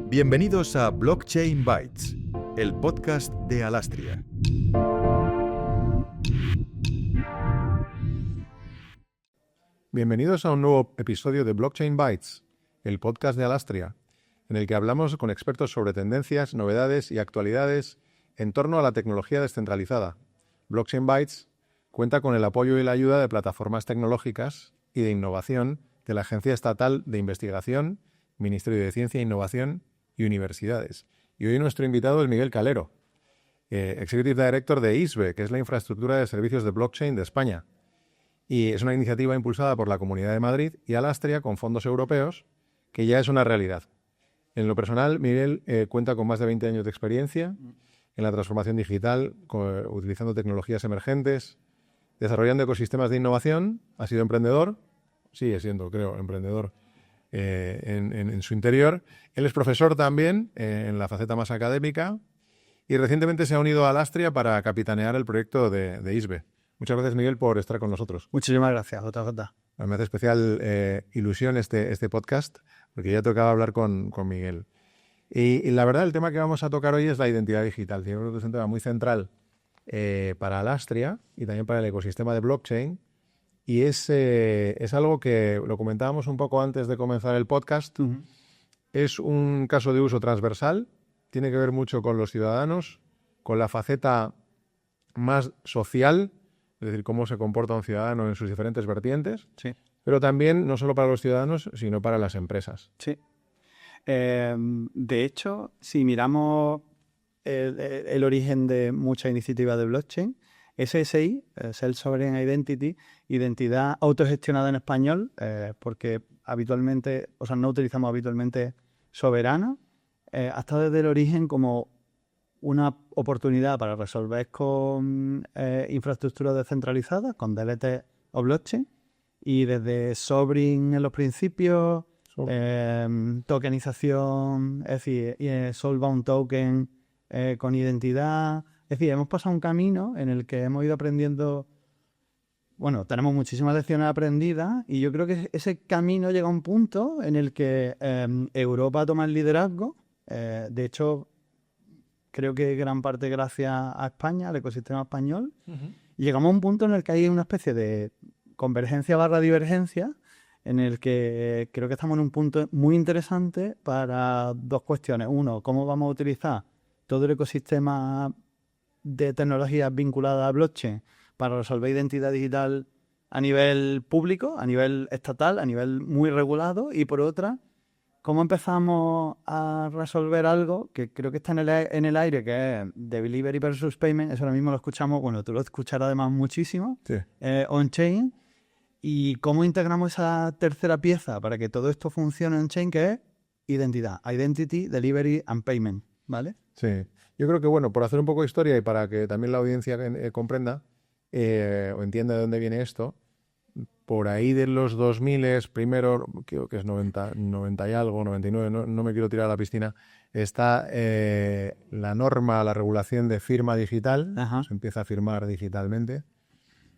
Bienvenidos a Blockchain Bytes, el podcast de Alastria. Bienvenidos a un nuevo episodio de Blockchain Bytes, el podcast de Alastria, en el que hablamos con expertos sobre tendencias, novedades y actualidades en torno a la tecnología descentralizada. Blockchain Bytes cuenta con el apoyo y la ayuda de plataformas tecnológicas y de innovación de la Agencia Estatal de Investigación, Ministerio de Ciencia e Innovación y Universidades. Y hoy nuestro invitado es Miguel Calero, Executive Director de ISBE, que es la infraestructura de servicios de blockchain de España. Y es una iniciativa impulsada por la Comunidad de Madrid y Alastria con fondos europeos, que ya es una realidad. En lo personal, Miguel cuenta con más de 20 años de experiencia en la transformación digital, utilizando tecnologías emergentes, desarrollando ecosistemas de innovación. Ha sido emprendedor, sigue siendo, creo, emprendedor en su interior. Él es profesor también en la faceta más académica y recientemente se ha unido a Alastria para capitanear el proyecto de ISBE. Muchas gracias, Miguel, por estar con nosotros. Muchísimas gracias, JJ. Me hace especial ilusión este podcast, porque ya tocaba hablar con Miguel. Y la verdad, el tema que vamos a tocar hoy es la identidad digital. Yo creo que es un tema muy central para Alastria y también para el ecosistema de blockchain. Y es algo que lo comentábamos un poco antes de comenzar el podcast. Uh-huh. Es un caso de uso transversal, tiene que ver mucho con los ciudadanos, con la faceta más social, es decir, cómo se comporta un ciudadano en sus diferentes vertientes, sí. Pero también no solo para los ciudadanos, sino para las empresas. Sí. De hecho, si miramos el origen de muchas iniciativas de blockchain, SSI, Self-Sovereign Identity, identidad autogestionada en español, porque habitualmente, o sea, no utilizamos habitualmente soberana, ha estado desde el origen como una oportunidad para resolver con infraestructuras descentralizadas, con DLT o blockchain, y desde Sovereign en los principios, tokenización, es decir, Soulbound Token con identidad. Es decir, hemos pasado un camino en el que hemos ido aprendiendo. Bueno, tenemos muchísimas lecciones aprendidas y yo creo que ese camino llega a un punto en el que Europa toma el liderazgo. De hecho, creo que gran parte gracias a España, al ecosistema español. Uh-huh. Y llegamos a un punto en el que hay una especie de convergencia/divergencia en el que creo que estamos en un punto muy interesante para dos cuestiones. Uno, cómo vamos a utilizar todo el ecosistema de tecnologías vinculadas a blockchain para resolver identidad digital a nivel público, a nivel estatal, a nivel muy regulado. Y por otra, cómo empezamos a resolver algo que creo que está en el aire, que es delivery versus payment. Eso ahora mismo lo escuchamos, bueno, tú lo escucharás además muchísimo, sí. On-chain. Y cómo integramos esa tercera pieza para que todo esto funcione on-chain, que es identidad, identity, delivery and payment, ¿vale? Sí. Yo creo que, bueno, por hacer un poco de historia y para que también la audiencia comprenda o entienda de dónde viene esto, por ahí de los 2000, primero, creo que es 90 y algo, 99, no me quiero tirar a la piscina, está la norma, la regulación de firma digital. Ajá. Se empieza a firmar digitalmente.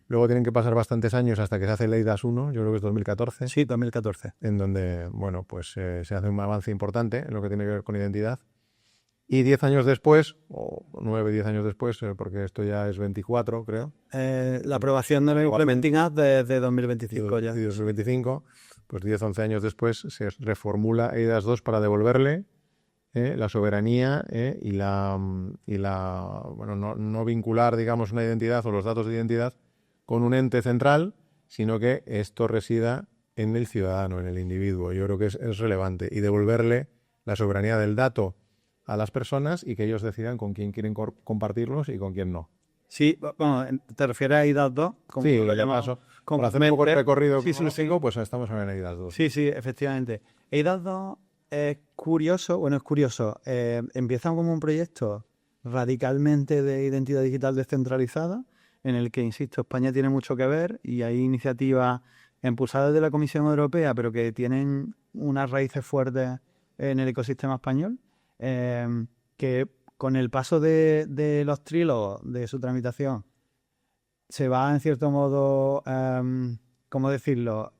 Luego tienen que pasar bastantes años hasta que se hace el eIDAS 1, yo creo que es 2014. Sí, 2014. En donde, bueno, pues se hace un avance importante en lo que tiene que ver con identidad. Y 10 años después, o 9, 10 años después, porque esto ya es 24, creo. La aprobación de la Implementing Act de 2025 ya. Y 2025, pues 10, 11 años después se reformula eIDAS 2 para devolverle la soberanía y la bueno, no vincular, digamos, una identidad o los datos de identidad con un ente central, sino que esto resida en el ciudadano, en el individuo. Yo creo que es relevante. Y devolverle la soberanía del dato a las personas y que ellos decidan con quién quieren compartirlos y con quién no. Sí, bueno, ¿te refieres a eIDAS 2? Sí, lo llamamos. Para hacer un poco el recorrido cronológico, pues estamos en eIDAS 2. Sí, sí, efectivamente. eIDAS 2 es curioso, empieza como un proyecto radicalmente de identidad digital descentralizada, en el que, insisto, España tiene mucho que ver y hay iniciativas impulsadas de la Comisión Europea, pero que tienen unas raíces fuertes en el ecosistema español, que con el paso de los trílogos de su tramitación se va, en cierto modo, ¿cómo decirlo?,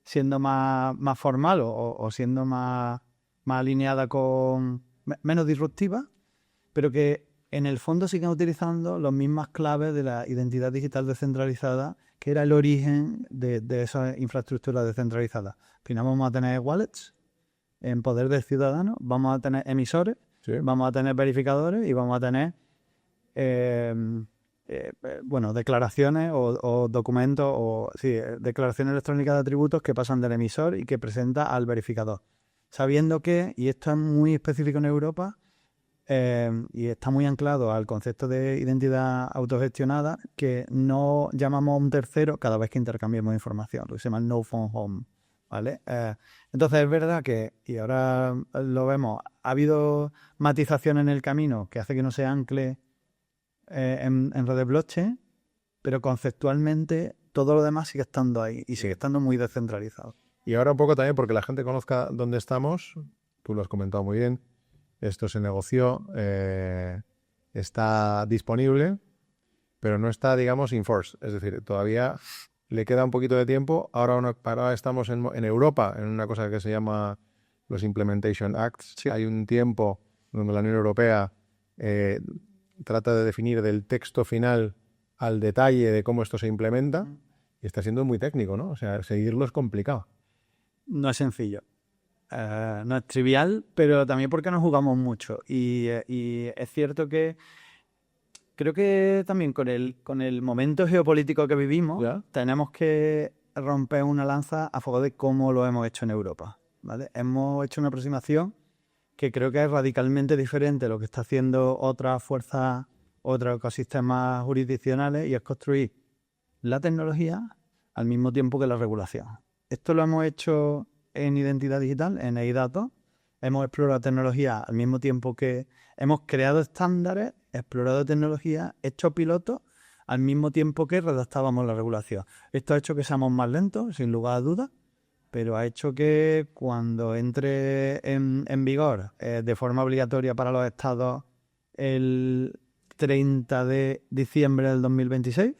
siendo más formal o siendo más alineada con menos disruptiva, pero que en el fondo siguen utilizando las mismas claves de la identidad digital descentralizada, que era el origen de esa infraestructura descentralizada. Al final vamos a tener wallets en poder del ciudadano, vamos a tener emisores, Sí. vamos a tener verificadores y vamos a tener declaraciones o documentos declaraciones electrónicas de atributos que pasan del emisor y que presenta al verificador. Sabiendo que, y esto es muy específico en Europa, y está muy anclado al concepto de identidad autogestionada, que no llamamos a un tercero cada vez que intercambiemos información, lo que se llama no phone home, ¿vale? Entonces es verdad que, y ahora lo vemos, ha habido matización en el camino que hace que no se ancle en redes blockchain, pero conceptualmente todo lo demás sigue estando ahí y sigue estando muy descentralizado. Y ahora un poco también porque la gente conozca dónde estamos, tú lo has comentado muy bien, esto se negoció, está disponible, pero no está, digamos, in force. Es decir, todavía le queda un poquito de tiempo. Ahora estamos en Europa, en una cosa que se llama los Implementation Acts. Sí. Hay un tiempo donde la Unión Europea trata de definir del texto final al detalle de cómo esto se implementa, y está siendo muy técnico, ¿no? O sea, seguirlo es complicado. No es sencillo. No es trivial, pero también porque nos jugamos mucho. Y es cierto que creo que también con el momento geopolítico que vivimos, ¿Ya? tenemos que romper una lanza a favor de cómo lo hemos hecho en Europa, ¿vale? Hemos hecho una aproximación que creo que es radicalmente diferente a lo que está haciendo otras fuerzas, otros ecosistemas jurisdiccionales, y es construir la tecnología al mismo tiempo que la regulación. Esto lo hemos hecho en identidad digital, en eIDATOS. Hemos explorado tecnología al mismo tiempo que hemos creado estándares, explorado tecnología, hecho pilotos al mismo tiempo que redactábamos la regulación. Esto ha hecho que seamos más lentos, sin lugar a dudas, pero ha hecho que cuando entre en vigor de forma obligatoria para los estados el 30 de diciembre del 2026,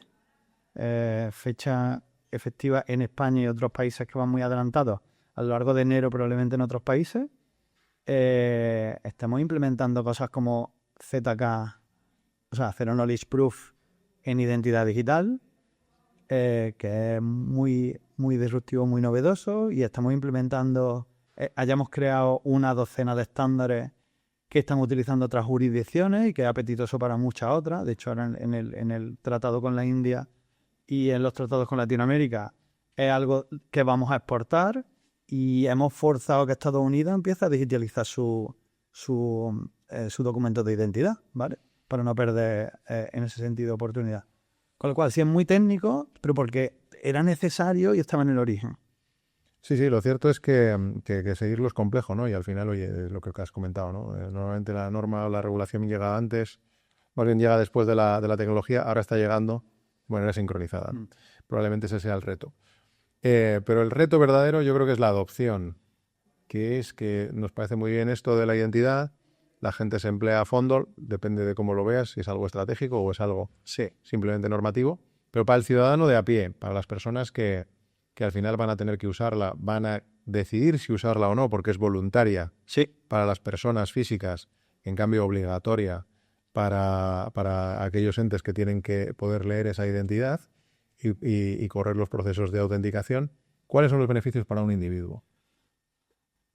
fecha efectiva en España y otros países que van muy adelantados, a lo largo de enero probablemente en otros países, estamos implementando cosas como ZK, o sea, Zero Knowledge Proof en identidad digital, que es muy, muy disruptivo, muy novedoso, y estamos implementando, hayamos creado una docena de estándares que están utilizando otras jurisdicciones y que es apetitoso para muchas otras. De hecho, ahora en el tratado con la India y en los tratados con Latinoamérica es algo que vamos a exportar, y hemos forzado que Estados Unidos empiece a digitalizar su documento de identidad, ¿vale? Para no perder en ese sentido oportunidad. Con lo cual, sí es muy técnico, pero porque era necesario y estaba en el origen. Sí, lo cierto es que seguirlo es complejo, ¿no? Y al final, oye, es lo que has comentado, ¿no? Normalmente la norma o la regulación llega antes, más bien llega después de la tecnología, ahora está llegando de manera sincronizada. Probablemente ese sea el reto. Pero el reto verdadero yo creo que es la adopción, que es que nos parece muy bien esto de la identidad, la gente se emplea a fondo, depende de cómo lo veas, si es algo estratégico o es algo simplemente normativo, pero para el ciudadano de a pie, para las personas que al final van a tener que usarla, van a decidir si usarla o no, porque es voluntaria para las personas físicas, en cambio obligatoria para aquellos entes que tienen que poder leer esa identidad y correr los procesos de autenticación. ¿Cuáles son los beneficios para un individuo?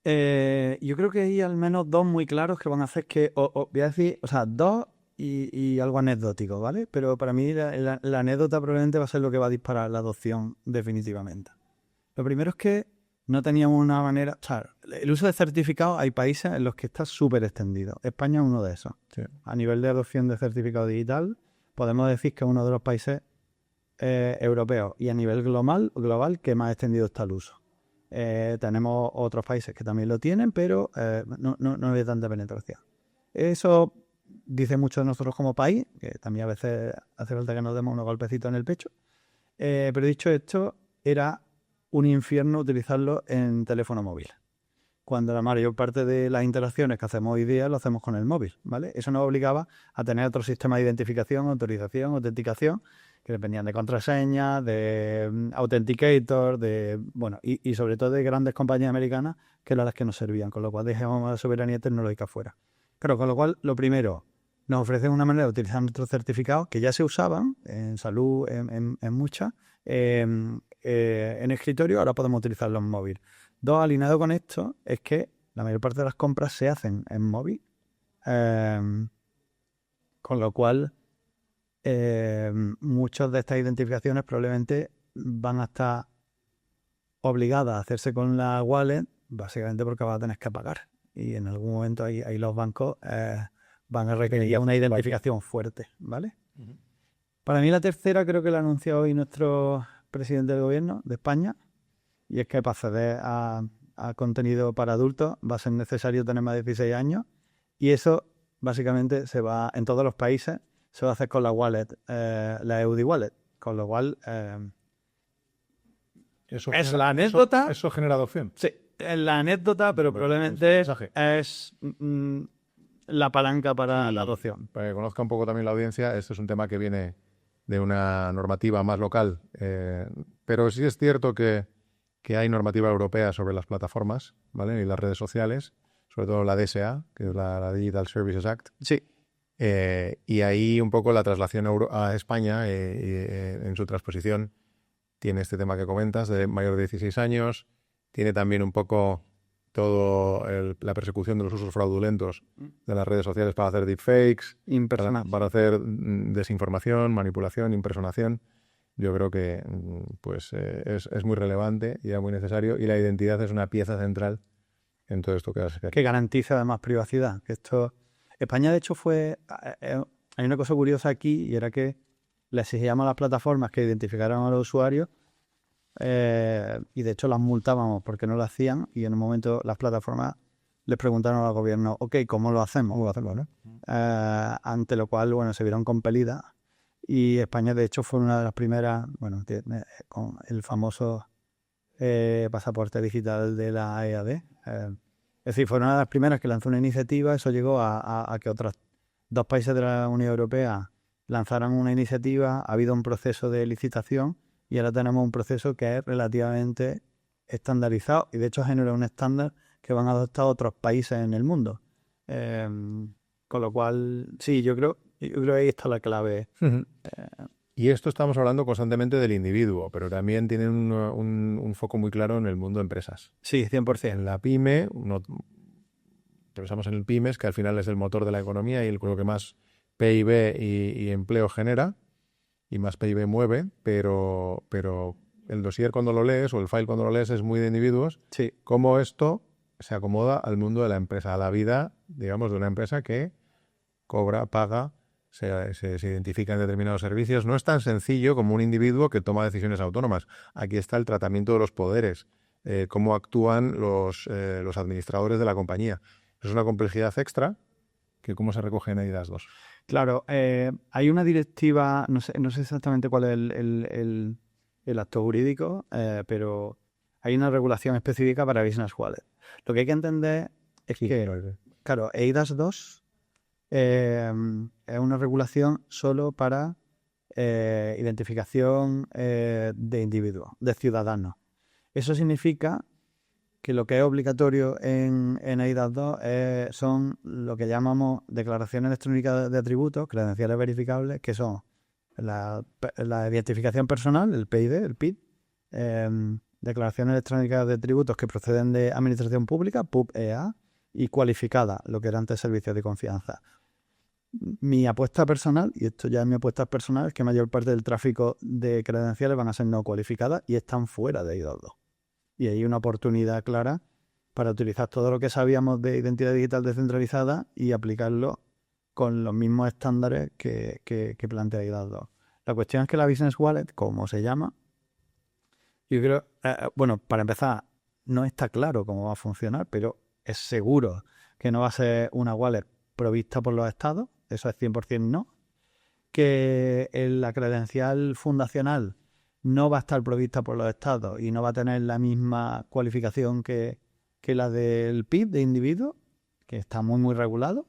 Yo creo que hay al menos dos muy claros que van a hacer que, voy a decir, o sea, dos y algo anecdótico, ¿vale? Pero para mí la anécdota probablemente va a ser lo que va a disparar la adopción definitivamente. Lo primero es que no teníamos una manera, o sea, el uso de certificados, hay países en los que está súper extendido. España es uno de esos. Sí. A nivel de adopción de certificado digital, podemos decir que es uno de los países europeos y a nivel global que más extendido está el uso. Tenemos otros países que también lo tienen, pero no hay tanta penetración. Eso dice mucho de nosotros como país, que también a veces hace falta que nos demos unos golpecitos en el pecho. Pero dicho esto, era un infierno utilizarlo en teléfono móvil, cuando la mayor parte de las interacciones que hacemos hoy día lo hacemos con el móvil, ¿vale? Eso nos obligaba a tener otro sistema de identificación, autorización, autenticación, que dependían de contraseñas, de authenticator, y sobre todo de grandes compañías americanas que eran las que nos servían, con lo cual dejamos la soberanía tecnológica fuera. Claro, con lo cual, lo primero, nos ofrecen una manera de utilizar nuestros certificados que ya se usaban en salud, en muchas, en escritorio, ahora podemos utilizarlos en móvil. Dos, alineado con esto, es que la mayor parte de las compras se hacen en móvil, con lo cual muchas de estas identificaciones probablemente van a estar obligadas a hacerse con la wallet, básicamente porque vas a tener que pagar. Y en algún momento ahí los bancos van a requerir una identificación fuerte, ¿vale? Uh-huh. Para mí la tercera creo que la anunció hoy nuestro presidente del gobierno de España, y es que para acceder a contenido para adultos va a ser necesario tener más de 16 años, y eso básicamente se va, en todos los países, se va a hacer con la wallet, la EUDI Wallet, con lo cual es la anécdota. Eso genera adopción. Sí, es la anécdota, pero probablemente es la palanca para la adopción. Para que conozca un poco también la audiencia, este es un tema que viene de una normativa más local, pero sí es cierto que hay normativa europea sobre las plataformas, ¿vale? Y las redes sociales, sobre todo la DSA, que es la Digital Services Act. Sí. Y ahí un poco la traslación a España, en su transposición, tiene este tema que comentas, de mayor de 16 años, tiene también un poco todo la persecución de los usos fraudulentos de las redes sociales para hacer deepfakes, para hacer desinformación, manipulación, impersonación. Yo creo que pues es muy relevante y es muy necesario, y la identidad es una pieza central en todo esto que garantiza además privacidad. Que esto, España de hecho hay una cosa curiosa aquí, y era que le exigíamos a las plataformas que identificaran a los usuarios, y de hecho las multábamos porque no lo hacían, y en un momento las plataformas les preguntaron al gobierno, ok, ¿cómo lo hacemos? ¿Cómo lo hacemos, no? Ante lo cual, bueno, se vieron compelidas, y España de hecho fue una de las primeras, bueno, con el famoso pasaporte digital de la EAD. Es decir, fue una de las primeras que lanzó una iniciativa. Eso llegó a que otros 2 países de la Unión Europea lanzaran una iniciativa. Ha habido un proceso de licitación y ahora tenemos un proceso que es relativamente estandarizado, y de hecho genera un estándar que van a adoptar otros países en el mundo. Con lo cual, sí, yo creo que ahí está la clave. Uh-huh. Y esto estamos hablando constantemente del individuo, pero también tienen un foco muy claro en el mundo de empresas. Sí, 100%. En la pyme, pensamos en el pymes, que al final es el motor de la economía y lo que más PIB y empleo genera, y más PIB mueve, pero el dossier cuando lo lees, o el file cuando lo lees, es muy de individuos. Sí. Cómo esto se acomoda al mundo de la empresa, a la vida, digamos, de una empresa que cobra, paga, se identifica en determinados servicios. No es tan sencillo como un individuo que toma decisiones autónomas. Aquí está el tratamiento de los poderes, cómo actúan los administradores de la compañía. Es una complejidad extra que cómo se recoge en EIDAS 2. Claro, hay una directiva, no sé exactamente cuál es el acto jurídico, pero hay una regulación específica para Business Wallet. Lo que hay que entender es que, claro, EIDAS 2 es una regulación solo para identificación de individuos, de ciudadanos. Eso significa que lo que es obligatorio en EIDAS 2 son lo que llamamos declaraciones electrónicas de atributos, credenciales verificables, que son la identificación personal, el PID, el PID, declaraciones electrónicas de atributos que proceden de administración pública, PUB-EA, y cualificada, lo que era antes servicios de confianza. Mi apuesta personal, y esto ya es mi apuesta personal, es que mayor parte del tráfico de credenciales van a ser no cualificadas y están fuera de EIDAS 2. Y hay una oportunidad clara para utilizar todo lo que sabíamos de identidad digital descentralizada y aplicarlo con los mismos estándares que plantea EIDAS 2. La cuestión es que la Business Wallet, como se llama, yo creo, bueno, para empezar, no está claro cómo va a funcionar, pero es seguro que no va a ser una wallet provista por los estados, eso es 100% no. Que la credencial fundacional no va a estar provista por los estados y no va a tener la misma cualificación que la del PIB de individuo, que está muy regulado,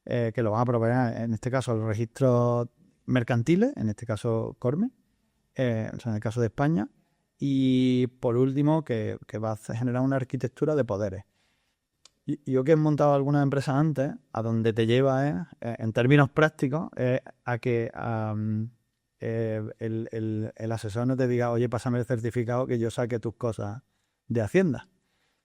que lo van a proveer, en este caso, los registros mercantiles, en este caso Corme, o sea, en el caso de España, y por último que va a generar una arquitectura de poderes. Y yo que he montado algunas empresas antes, a donde te lleva en términos prácticos, a que el asesor no te diga, oye, pásame el certificado que yo saque tus cosas de Hacienda.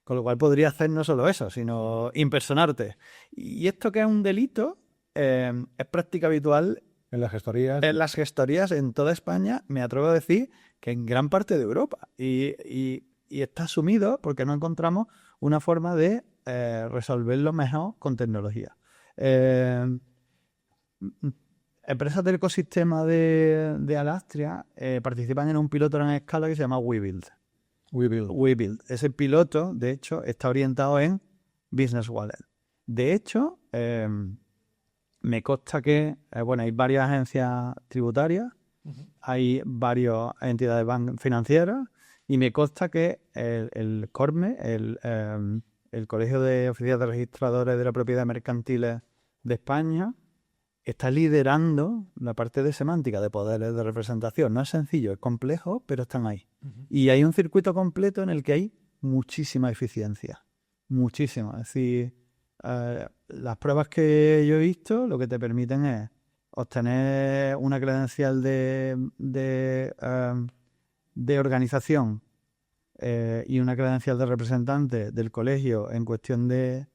Con lo cual podría hacer no solo eso, sino impersonarte. Y esto que es un delito, es práctica habitual En las gestorías. en las gestorías en toda España, me atrevo a decir que en gran parte de Europa. Y está asumido porque no encontramos una forma de resolverlo mejor con tecnología. Empresas del ecosistema de Alastria participan en un piloto a gran escala que se llama WeBuild. WeBuild. Ese piloto, de hecho, está orientado en Business Wallet. De hecho, me consta que hay varias agencias tributarias, hay varias entidades financieras, y me consta que el CORME, el Colegio de Oficiales de Registradores de la Propiedad Mercantiles de España, está liderando la parte de semántica, de poderes de representación. No es sencillo, es complejo, pero están ahí. Y hay un circuito completo en el que hay muchísima eficiencia. Muchísima. Es decir, las pruebas que yo he visto lo que te permiten es obtener una credencial de organización y una credencial de representante del colegio en cuestión de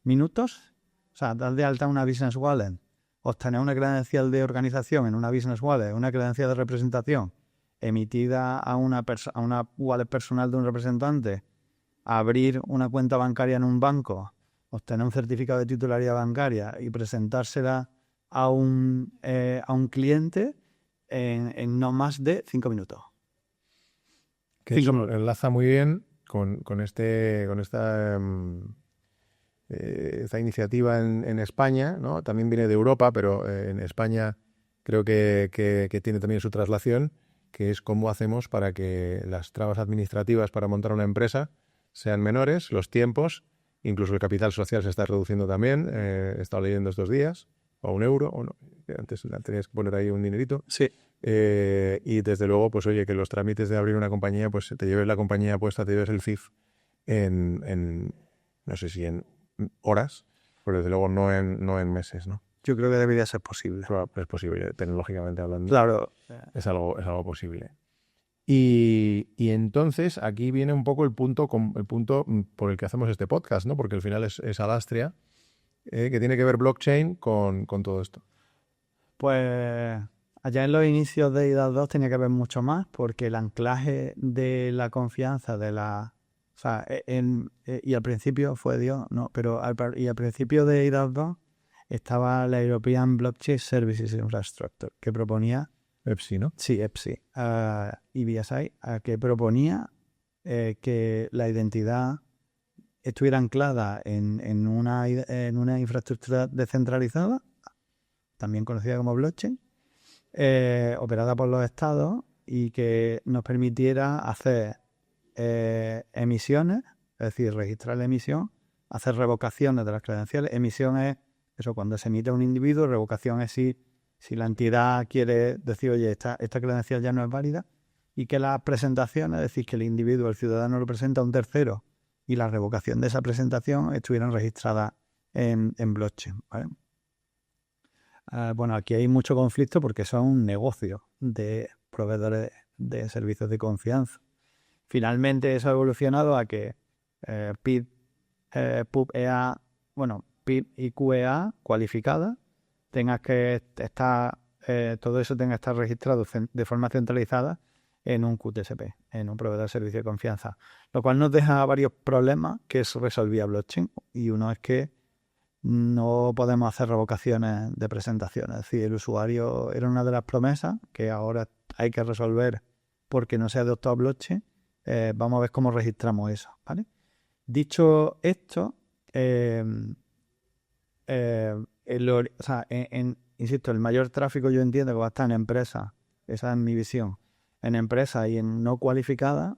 minutos. O sea, dar de alta una business wallet, obtener una credencial de organización en una business wallet, una credencial de representación emitida a una wallet personal de un representante, abrir una cuenta bancaria en un banco, obtener un certificado de titularidad bancaria y presentársela a un cliente en no más de 5 minutos. Que eso enlaza muy bien con esta iniciativa en España, ¿no? También viene de Europa, pero en España creo que tiene también su traslación, que es cómo hacemos para que las trabas administrativas para montar una empresa sean menores, los tiempos, incluso el capital social se está reduciendo también. He estado leyendo estos días, o €1, o no, antes tenías que poner ahí un dinerito. Sí. Y desde luego, pues oye, que los trámites de abrir una compañía, pues te lleves la compañía puesta, te lleves el CIF en no sé si en horas, pero desde luego no en meses, ¿no? Yo creo que debería ser posible. Pero es posible, tecnológicamente hablando. Claro. Es algo posible. Y entonces aquí viene un poco el punto por el que hacemos este podcast, ¿no? Porque al final es Alastria, que tiene que ver blockchain con todo esto. Pues allá en los inicios de IDAS 2 tenía que ver mucho más, porque el anclaje de la confianza o sea, y al principio fue Dios, no, pero al principio de IDAS 2 estaba la European Blockchain Services Infrastructure, que proponía... EPSI, ¿no? Sí, EPSI. Y BSI, que proponía que la identidad estuviera anclada en una infraestructura descentralizada, también conocida como blockchain, operada por los estados, y que nos permitiera hacer emisiones, es decir, registrar la emisión, hacer revocaciones de las credenciales. Emisión es eso, cuando se emite a un individuo; revocación es si la entidad quiere decir, oye, esta credencial ya no es válida, y que las presentaciones, es decir, que el individuo, el ciudadano, lo presenta a un tercero y la revocación de esa presentación estuvieran registradas en blockchain, ¿vale? Bueno, aquí hay mucho conflicto porque son un negocio de proveedores de servicios de confianza. Finalmente eso ha evolucionado a que PIB, PUB-EA, PIB y QEA cualificada, tengas que estar, todo eso tenga que estar registrado de forma centralizada en un QTSP, en un proveedor de servicio de confianza, lo cual nos deja varios problemas que eso resolvía blockchain, y uno es que no podemos hacer revocaciones de presentaciones. Es decir, el usuario era una de las promesas que ahora hay que resolver porque no se ha adoptado blockchain. Vamos a ver cómo registramos eso, ¿vale? Dicho esto, insisto, el mayor tráfico yo entiendo que va a estar en empresas, esa es mi visión, en empresas y en no cualificadas,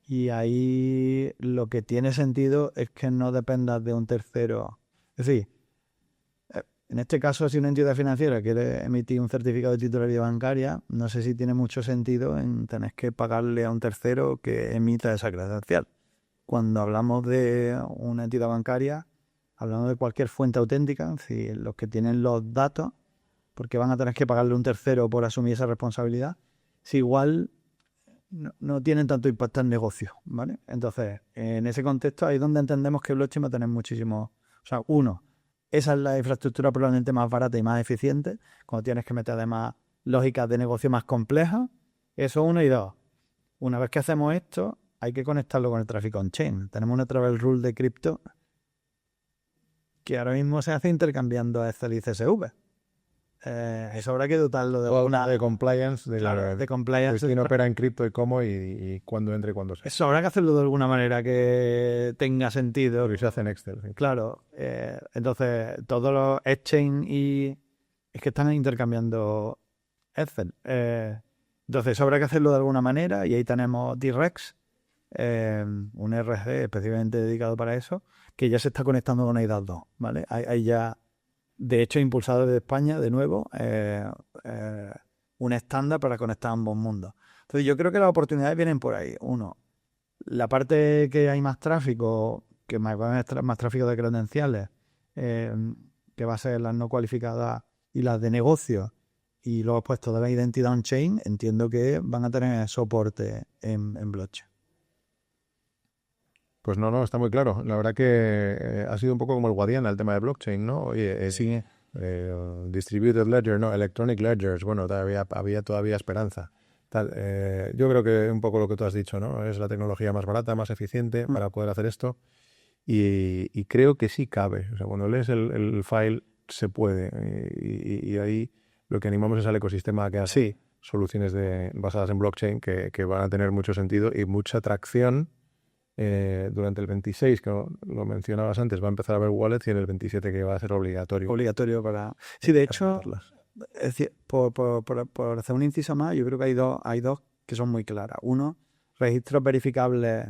y ahí lo que tiene sentido es que no dependas de un tercero. Es decir, En este caso, si una entidad financiera quiere emitir un certificado de titularidad bancaria, no sé si tiene mucho sentido en tener que pagarle a un tercero que emita esa credencial. Cuando hablamos de una entidad bancaria, hablamos de cualquier fuente auténtica, si los que tienen los datos, porque van a tener que pagarle a un tercero por asumir esa responsabilidad, si igual no tienen tanto impacto en el negocio, ¿vale? Entonces, en ese contexto, ahí es donde entendemos que blockchain va a tener muchísimo... O sea, uno, esa es la infraestructura probablemente más barata y más eficiente, cuando tienes que meter además lógicas de negocio más complejas. Eso uno, y dos. Una vez que hacemos esto, hay que conectarlo con el tráfico on-chain. Tenemos una travel rule de cripto que ahora mismo se hace intercambiando Ether y CSV. Eso habrá que dotarlo de una... De compliance, de compliance. quién opera en cripto y cómo y cuándo entra y cuándo sale. Eso habrá que hacerlo de alguna manera que tenga sentido. Porque se hace en Excel. Sí. Claro. Entonces, todos los exchange y... es que están intercambiando Ether. Entonces, eso habrá que hacerlo de alguna manera y ahí tenemos D-Rex, un RG específicamente dedicado para eso, que ya se está conectando con AIDAS 2, ¿vale? Hay ya, de hecho, impulsado desde España, de nuevo, un estándar para conectar ambos mundos. Entonces, yo creo que las oportunidades vienen por ahí. Uno, la parte que hay más tráfico, que más tráfico de credenciales, que va a ser las no cualificadas y las de negocio, y los puestos de la identidad on-chain, entiendo que van a tener soporte en blockchain. Pues no, está muy claro. La verdad que ha sido un poco como el Guadiana el tema de blockchain, ¿no? Oye, Sí. Distributed Ledger, ¿no? Electronic Ledgers, bueno, había todavía esperanza. Yo creo que un poco lo que tú has dicho, ¿no? Es la tecnología más barata, más eficiente para poder hacer esto. Y creo que sí cabe. O sea, cuando lees el file, se puede. Y ahí lo que animamos es al ecosistema a que haga soluciones basadas en blockchain que van a tener mucho sentido y mucha tracción. Durante el 26, que lo mencionabas antes, va a empezar a haber wallets, y en el 27 que va a ser obligatorio. Obligatorio para... Sí, de hecho, es decir, por hacer un inciso más, yo creo que hay dos que son muy claras. Uno, registros verificables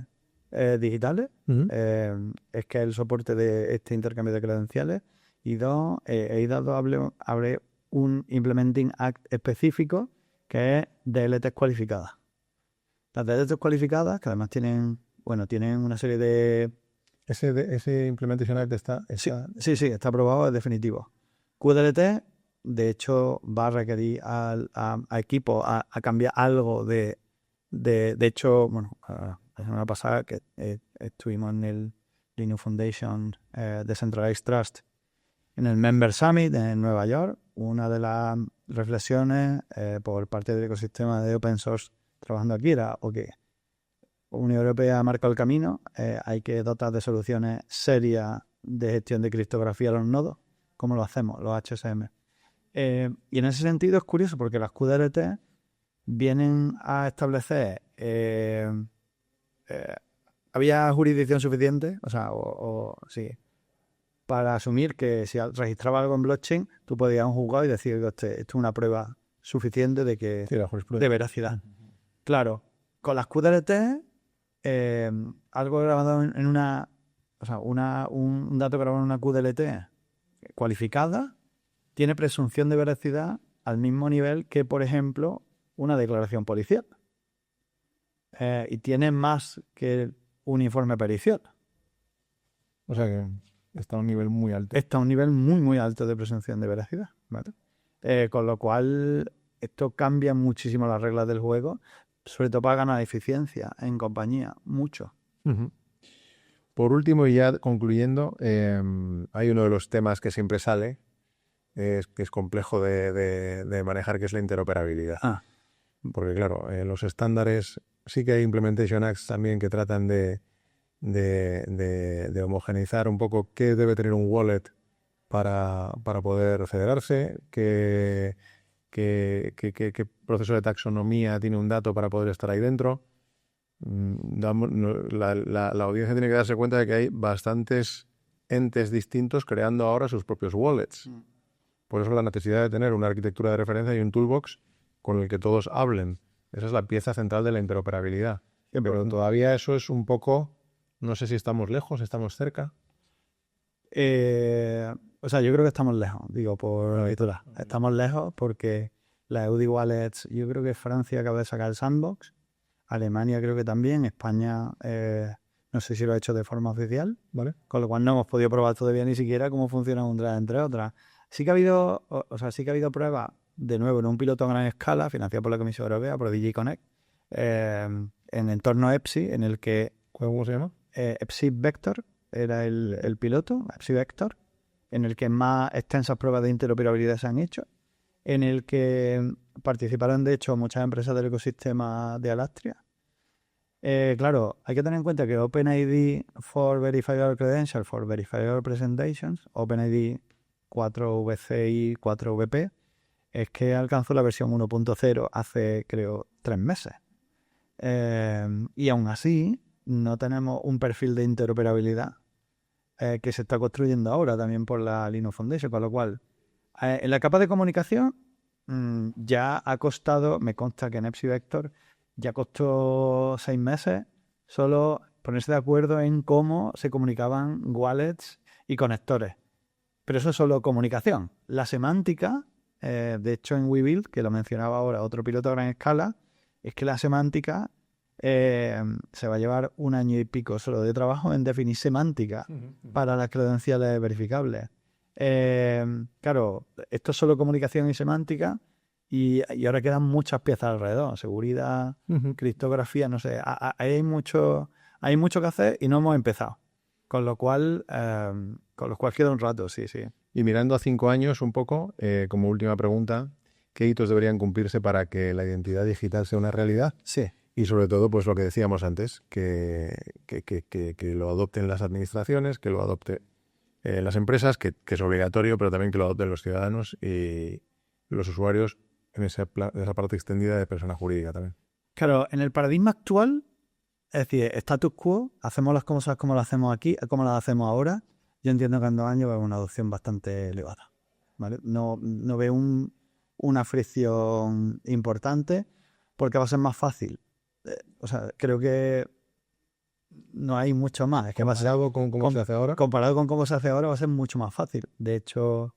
digitales, es que el soporte de este intercambio de credenciales. Y dos, AIDAS 2 abre un Implementing Act específico que es DLTs cualificadas. Las DLTs cualificadas, que además tienen una serie de... Ese Implementation Act está... Sí, está aprobado, es definitivo. QDLT, de hecho, va a requerir a equipos a cambiar algo de hecho, bueno, la semana pasada que estuvimos en el Linux Foundation Decentralized Trust, en el Member Summit en Nueva York. Una de las reflexiones por parte del ecosistema de Open Source trabajando aquí era, Unión Europea ha marcado el camino, hay que dotar de soluciones serias de gestión de criptografía a los nodos. ¿Cómo lo hacemos? Los HSM. Y en ese sentido es curioso porque las QDLT vienen a establecer ¿había jurisdicción suficiente? O sea, sí, para asumir que si registraba algo en blockchain, tú podías ir a un juzgado y decir que esto es una prueba suficiente de que de veracidad. Claro, con las QDLT, algo grabado en una... O sea, un dato grabado en una QDLT cualificada tiene presunción de veracidad al mismo nivel que, por ejemplo, una declaración policial. Y tiene más que un informe pericial. O sea que está a un nivel muy alto. Está a un nivel muy, muy alto de presunción de veracidad, ¿vale? Con lo cual, esto cambia muchísimo las reglas del juego, sobre todo para ganar eficiencia en compañía, mucho. Uh-huh. Por último, y ya concluyendo, hay uno de los temas que siempre sale, que es complejo de manejar, que es la interoperabilidad. Porque claro, los estándares, sí que hay Implementation Acts también que tratan de homogeneizar un poco qué debe tener un wallet para poder federarse, qué proceso de taxonomía tiene un dato para poder estar ahí dentro. La audiencia tiene que darse cuenta de que hay bastantes entes distintos creando ahora sus propios wallets. Por eso la necesidad de tener una arquitectura de referencia y un toolbox con el que todos hablen. Esa es la pieza central de la interoperabilidad. Pero todavía eso es un poco... No sé si estamos lejos, estamos cerca. O sea, yo creo que estamos lejos, digo, por titular. Estamos lejos porque la EUDI Wallets, yo creo que Francia acaba de sacar el Sandbox, Alemania creo que también, España no sé si lo ha hecho de forma oficial, ¿Vale? con lo cual no hemos podido probar todavía ni siquiera cómo funciona un DRAD, entre otras. Sí que ha habido, sí que ha habido pruebas, de nuevo, en un piloto a gran escala, financiado por la Comisión Europea, por DG Connect, en entorno EPSI, en el que... ¿Cómo se llama? EPSI Vector era el piloto, EPSI Vector, en el que más extensas pruebas de interoperabilidad se han hecho, en el que participaron, de hecho, muchas empresas del ecosistema de Alastria. Claro, hay que tener en cuenta que OpenID for Verifiable Credentials, for Verifiable Presentations, OpenID 4VCI 4VP, es que alcanzó la versión 1.0 hace, creo, 3 meses. Y aún así, no tenemos un perfil de interoperabilidad que se está construyendo ahora también por la Linux Foundation, con lo cual, en la capa de comunicación ya ha costado, me consta que en EPSI Vector ya costó 6 meses solo ponerse de acuerdo en cómo se comunicaban wallets y conectores. Pero eso es solo comunicación. La semántica, de hecho en WeBuild, que lo mencionaba ahora otro piloto a gran escala, es que la semántica se va a llevar 1 año y pico solo de trabajo en definir semántica para las credenciales verificables. Claro, esto es solo comunicación y semántica y ahora quedan muchas piezas alrededor. Seguridad, criptografía, no sé. Hay mucho que hacer y no hemos empezado. Con lo cual queda un rato, sí. Y mirando a 5 años un poco, como última pregunta, ¿qué hitos deberían cumplirse para que la identidad digital sea una realidad? Sí. Y sobre todo, pues lo que decíamos antes, que lo adopten las administraciones, que lo adopten las empresas, que es obligatorio, pero también que lo adopten los ciudadanos y los usuarios en esa parte extendida de persona jurídica también. Claro, en el paradigma actual, es decir, status quo, hacemos las cosas como las hacemos aquí, como las hacemos ahora. Yo entiendo que en 2 años es una adopción bastante elevada, ¿vale? No veo una fricción importante porque va a ser más fácil. Creo que no hay mucho más. Es que ¿Comparado con cómo se hace ahora? Comparado con cómo se hace ahora va a ser mucho más fácil. De hecho,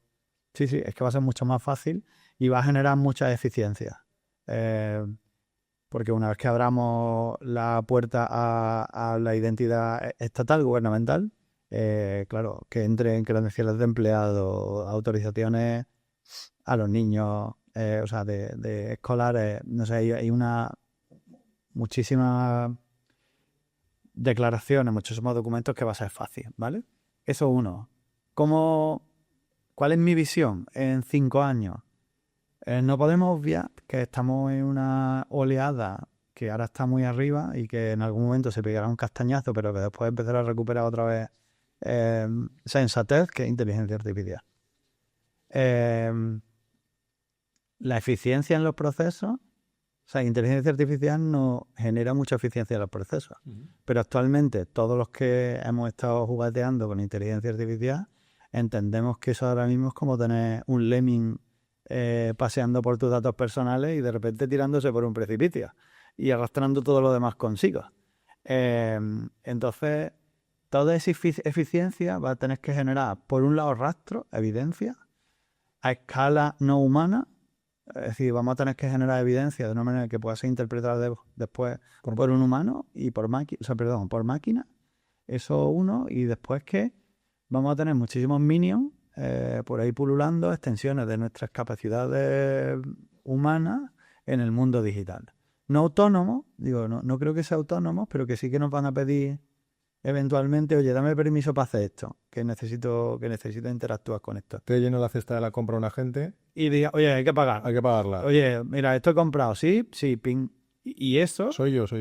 sí, es que va a ser mucho más fácil y va a generar mucha eficiencia. Porque una vez que abramos la puerta a la identidad estatal, gubernamental, claro, que entren credenciales de empleado, autorizaciones a los niños, de escolares, no sé, hay muchísimas declaraciones, muchísimos documentos que va a ser fácil, ¿vale? Eso uno. ¿Cuál es mi visión en 5 años? No podemos obviar que estamos en una oleada que ahora está muy arriba y que en algún momento se pegará un castañazo, pero que después empezará a recuperar otra vez sensatez, que es inteligencia artificial. La eficiencia en los procesos, inteligencia artificial no genera mucha eficiencia en los procesos, pero actualmente todos los que hemos estado jugueteando con inteligencia artificial entendemos que eso ahora mismo es como tener un lemming paseando por tus datos personales y de repente tirándose por un precipicio y arrastrando todo lo demás consigo. Entonces, toda esa eficiencia va a tener que generar, por un lado, rastro, evidencia, a escala no humana. Es decir, vamos a tener que generar evidencia de una manera que pueda ser interpretada después por un humano y por máquina. Eso uno. Y después que vamos a tener muchísimos minions por ahí pululando, extensiones de nuestras capacidades humanas en el mundo digital. No autónomos, no creo que sea autónomos, pero que sí que nos van a pedir eventualmente, oye, dame permiso para hacer esto, que necesito interactuar con esto. Te lleno la cesta de la compra a un agente y diga, oye, hay que pagar. Hay que pagarla. Oye, mira, esto he comprado, sí, ping. Y eso... Soy yo, sí.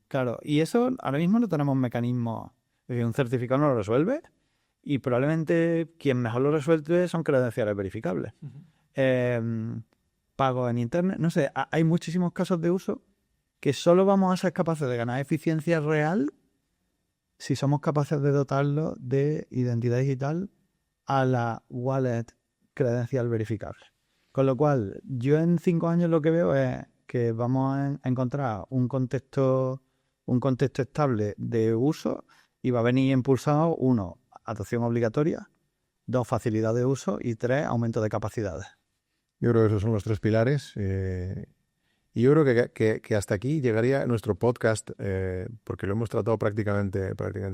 Claro, y eso ahora mismo no tenemos mecanismos. Es decir, un certificado no lo resuelve y probablemente quien mejor lo resuelve son credenciales verificables. Pago en internet, no sé, hay muchísimos casos de uso que solo vamos a ser capaces de ganar eficiencia real si somos capaces de dotarlo de identidad digital a la wallet credencial verificable. Con lo cual, yo en 5 años lo que veo es que vamos a encontrar un contexto estable de uso y va a venir impulsado, 1, adopción obligatoria, 2, facilidad de uso y 3, aumento de capacidades. Yo creo que esos son los 3 pilares. Y yo creo que hasta aquí llegaría nuestro podcast, porque lo hemos tratado prácticamente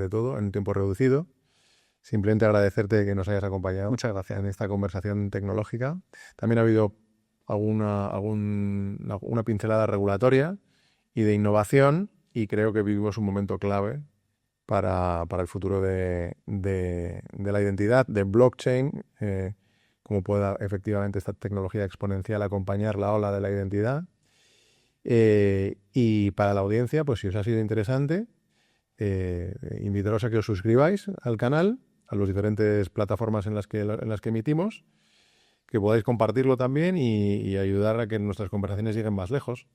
todo en un tiempo reducido. Simplemente agradecerte que nos hayas acompañado. Muchas gracias. En esta conversación tecnológica. También ha habido una pincelada regulatoria y de innovación, y creo que vivimos un momento clave para el futuro de la identidad, de blockchain, cómo pueda efectivamente esta tecnología exponencial acompañar la ola de la identidad. Y para la audiencia, pues si os ha sido interesante, invitaros a que os suscribáis al canal, a las diferentes plataformas en las que emitimos, que podáis compartirlo también y ayudar a que nuestras conversaciones lleguen más lejos.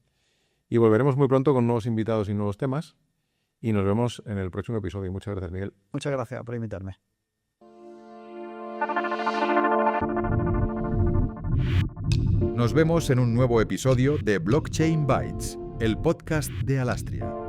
Y volveremos muy pronto con nuevos invitados y nuevos temas. Y nos vemos en el próximo episodio. Muchas gracias, Miguel. Muchas gracias por invitarme. Nos vemos en un nuevo episodio de Blockchain Bytes, el podcast de Alastria.